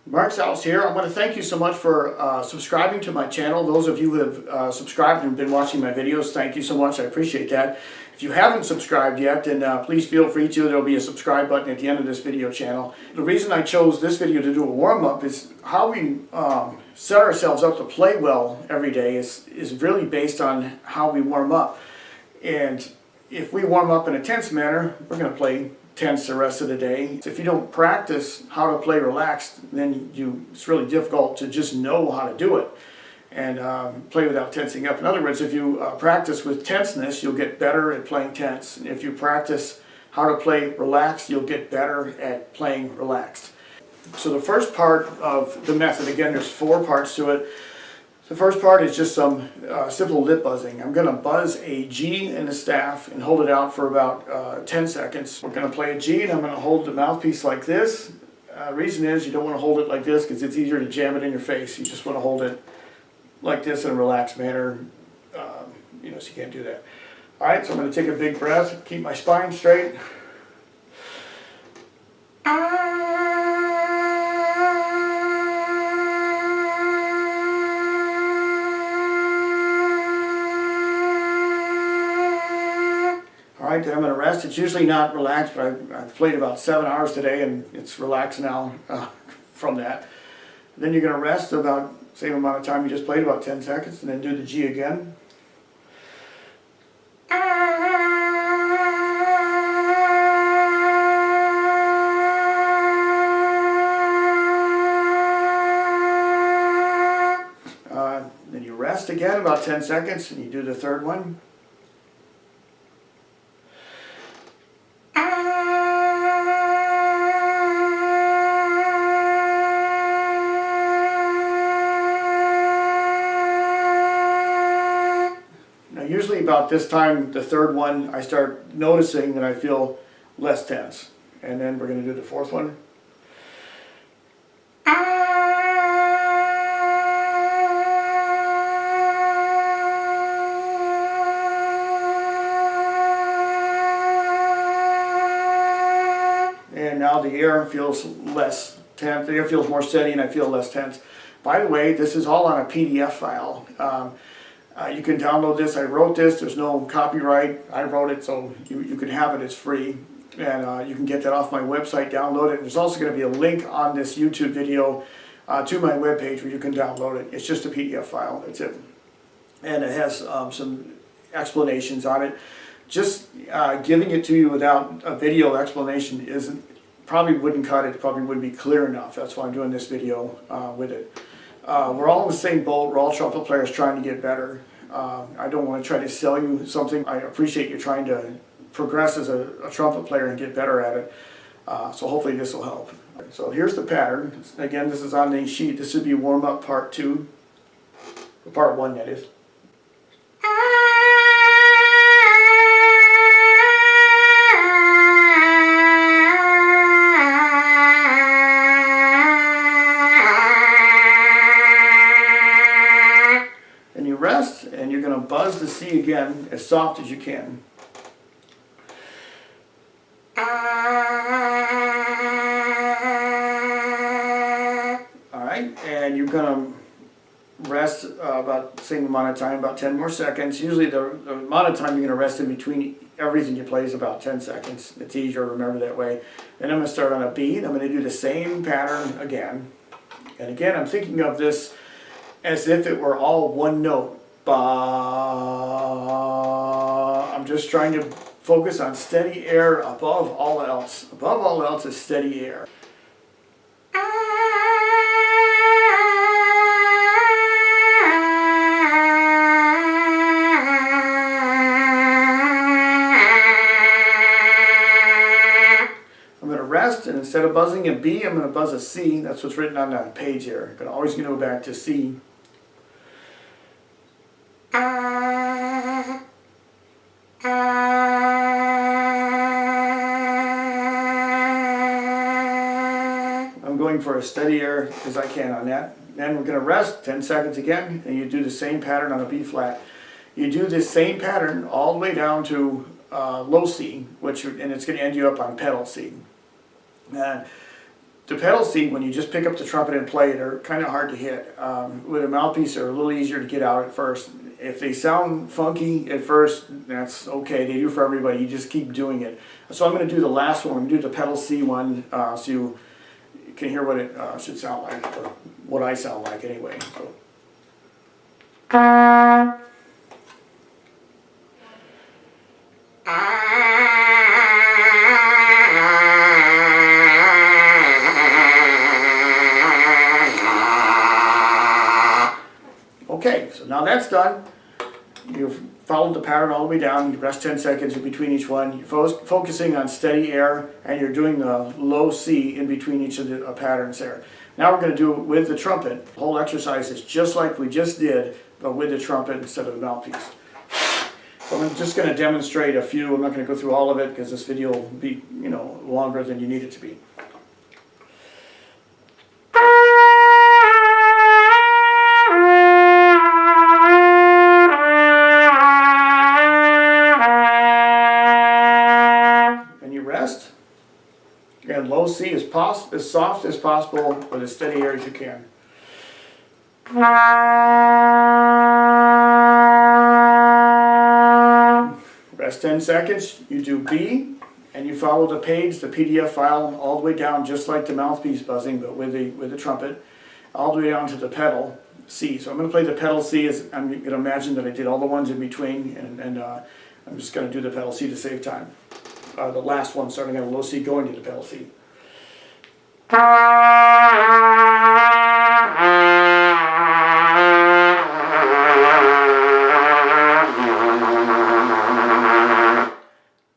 Mark Zauss here. I want to thank you so much for subscribing to my channel. Those of you who have subscribed and been watching my videos, thank you so much. I appreciate that. If you haven't subscribed yet, then please feel free to. There will be a subscribe button at the end of this video channel. The reason I chose this video to do a warm-up is how we set ourselves up to play well every day is really based on how we warm up. And if we warm up in a tense manner, we're going to play tense the rest of the day. If you don't practice how to play relaxed, then it's really difficult to just know how to do it and play without tensing up. In other words, if you practice with tenseness, you'll get better at playing tense. And if you practice how to play relaxed, you'll get better at playing relaxed. So the first part of the method, again, there's 4 parts to it. The first part is just some simple lip buzzing. I'm going to buzz a G in the staff and hold it out for about 10 seconds. We're going to play a G and I'm going to hold the mouthpiece like this. Reason is you don't want to hold it like this because it's easier to jam it in your face. You just want to hold it like this in a relaxed manner, so you can't do that. Alright, so I'm going to take a big breath, keep my spine straight. Alright, then I'm going to rest. It's usually not relaxed, but I've played about 7 hours today and it's relaxed now from that. Then you're going to rest about the same amount of time you just played, about 10 seconds, and then do the G again. Then you rest again about 10 seconds and you do the third one. Usually about this time, the third one, I start noticing that I feel less tense. And then we're going to do the fourth one. And now the air feels less tense. The air feels more steady and I feel less tense. By the way, this is all on a PDF file. You can download this. I wrote this. There's no copyright. I wrote it, so you can have it. It's free. And you can get that off my website, download it. There's also going to be a link on this YouTube video to my webpage where you can download it. It's just a PDF file. That's it. And it has some explanations on it. Just giving it to you without a video explanation probably wouldn't cut it. Probably wouldn't be clear enough. That's why I'm doing this video with it. We're all in the same boat. We're all trumpet players trying to get better. I don't want to try to sell you something. I appreciate you trying to progress as a trumpet player and get better at it. So hopefully this will help. So here's the pattern. Again, this is on the sheet. This would be warm-up part 2. Or part 1, that is. Rest, and you're going to buzz the C again as soft as you can. Alright, and you're going to rest about the same amount of time, about 10 more seconds. Usually the amount of time you're going to rest in between everything you play is about 10 seconds. It's easier to remember that way. Then I'm going to start on a B, and I'm going to do the same pattern again. And again, I'm thinking of this as if it were all one note. Ba. I'm just trying to focus on steady air above all else. Above all else is steady air. I'm going to rest, and instead of buzzing a B, I'm going to buzz a C. That's what's written on that page here. I'm always going to go back to C. I'm going for as steady air as I can on that. Then we're going to rest 10 seconds again, and you do the same pattern on a B flat. You do this same pattern all the way down to low C, and it's going to end you up on pedal C. And the pedal C, when you just pick up the trumpet and play it, are kind of hard to hit. With a mouthpiece, they're a little easier to get out at first. If they sound funky at first, that's okay. They do for everybody. You just keep doing it. So I'm going to do the last one. I'm going to do the pedal C one, so you can hear what it should sound like, or what I sound like anyway. So. Okay, so now that's done. You've followed the pattern all the way down. You rest 10 seconds in between each one. You're focusing on steady air, and you're doing the low C in between each of the patterns there. Now we're going to do it with the trumpet. The whole exercise is just like we just did, but with the trumpet instead of the mouthpiece. So I'm just going to demonstrate a few. I'm not going to go through all of it because this video will be, longer than you need it to be. And low C as soft as possible with as steady air as you can. Rest 10 seconds, you do B, and you follow the page, the PDF file, all the way down, just like the mouthpiece buzzing, but with the trumpet, all the way down to the pedal C. So I'm going to play the pedal C, as I'm going to imagine that I did all the ones in between, and I'm just going to do the pedal C to save time. The last one, starting at a low C, going to the pedal C.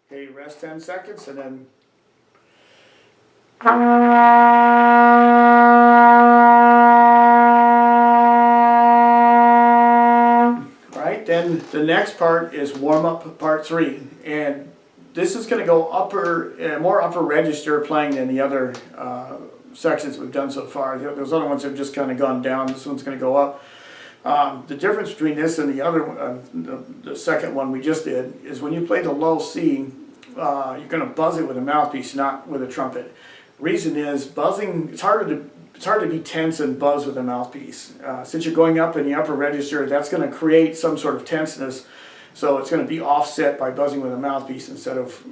Okay, rest 10 seconds, and then right, then the next part is warm up part 3, and this is going to go more upper register playing than the other sections we've done so far. Those other ones have just kind of gone down. This one's going to go up. The difference between this and the other, the second one we just did, is when you play the low C, you're going to buzz it with a mouthpiece, not with a trumpet. Reason is buzzing. It's hard to be tense and buzz with a mouthpiece. Since you're going up in the upper register, that's going to create some sort of tenseness. So it's going to be offset by buzzing with a mouthpiece instead of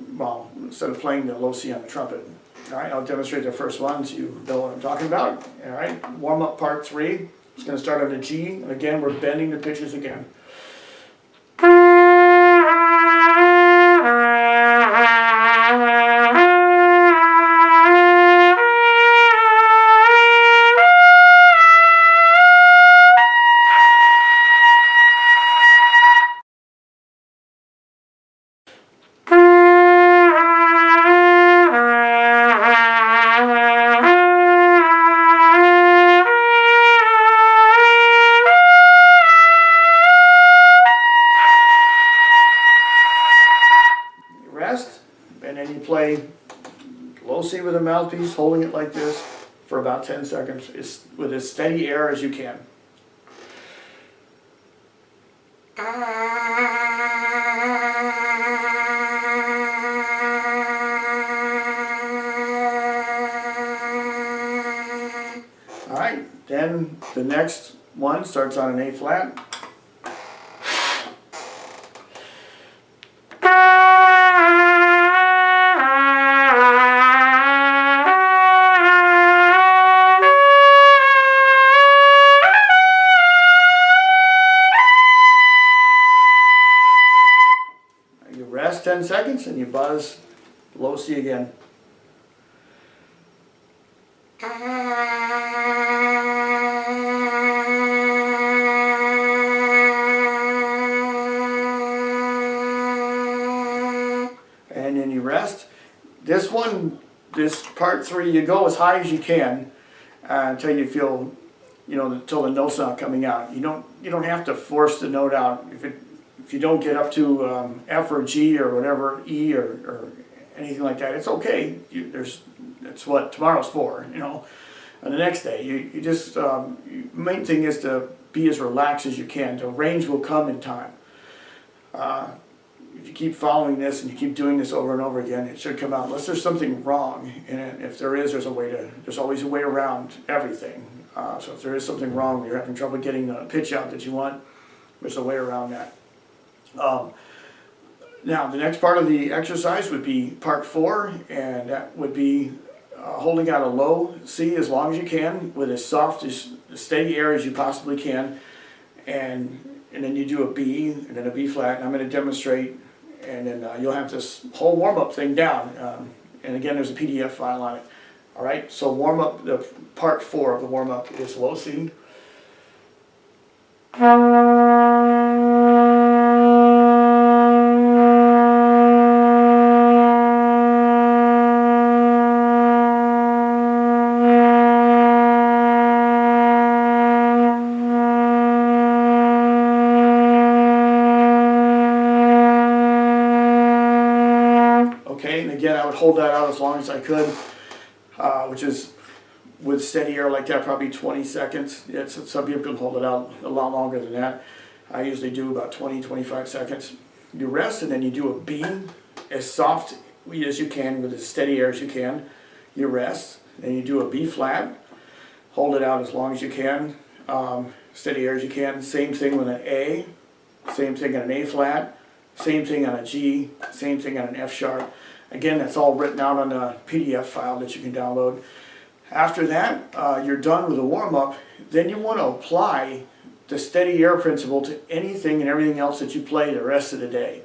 playing the low C on the trumpet. All right, I'll demonstrate the first one so you know what I'm talking about. All right, warm up part 3. It's going to start on the G, and again we're bending the pitches again. And then you play low C with a mouthpiece, holding it like this for about 10 seconds with as steady air as you can. Alright, then the next one starts on an A flat. You rest 10 seconds and you buzz low C again. And then you rest. This part 3, you go as high as you can until you feel, until the note's not coming out. You don't have to force the note out. If you don't get up to F or G or whatever, E or anything like that, it's okay. That's what tomorrow's for, And the next day, you just main thing is to be as relaxed as you can. The range will come in time. if you keep following this and you keep doing this over and over again, it should come out. Unless there's something wrong in it. If there is, there's always a way around everything. So if there is something wrong, you're having trouble getting the pitch out that you want, there's a way around that. Now, the next part of the exercise would be part 4, and that would be holding out a low C as long as you can with as soft, as steady air as you possibly can, and then you do a B, and then a B flat, and I'm going to demonstrate, and then you'll have this whole warm-up thing down, and again there's a PDF file on it. Alright, so warm-up, the part 4 of the warm-up is low C. Okay, and again I would hold that out as long as I could, which is with steady air like that probably 20 seconds. Some people can hold it out a lot longer than that. I usually do about 20-25 seconds. You rest, and then you do a B as soft as you can with as steady air as you can. You rest, then you do a B flat, hold it out as long as you can, steady air as you can. Same thing with an A, same thing on an A flat, same thing on a G, same thing on an F sharp. Again, that's all written out on a PDF file that you can download. After that, you're done with the warm-up. Then you want to apply the steady air principle to anything and everything else that you play the rest of the day.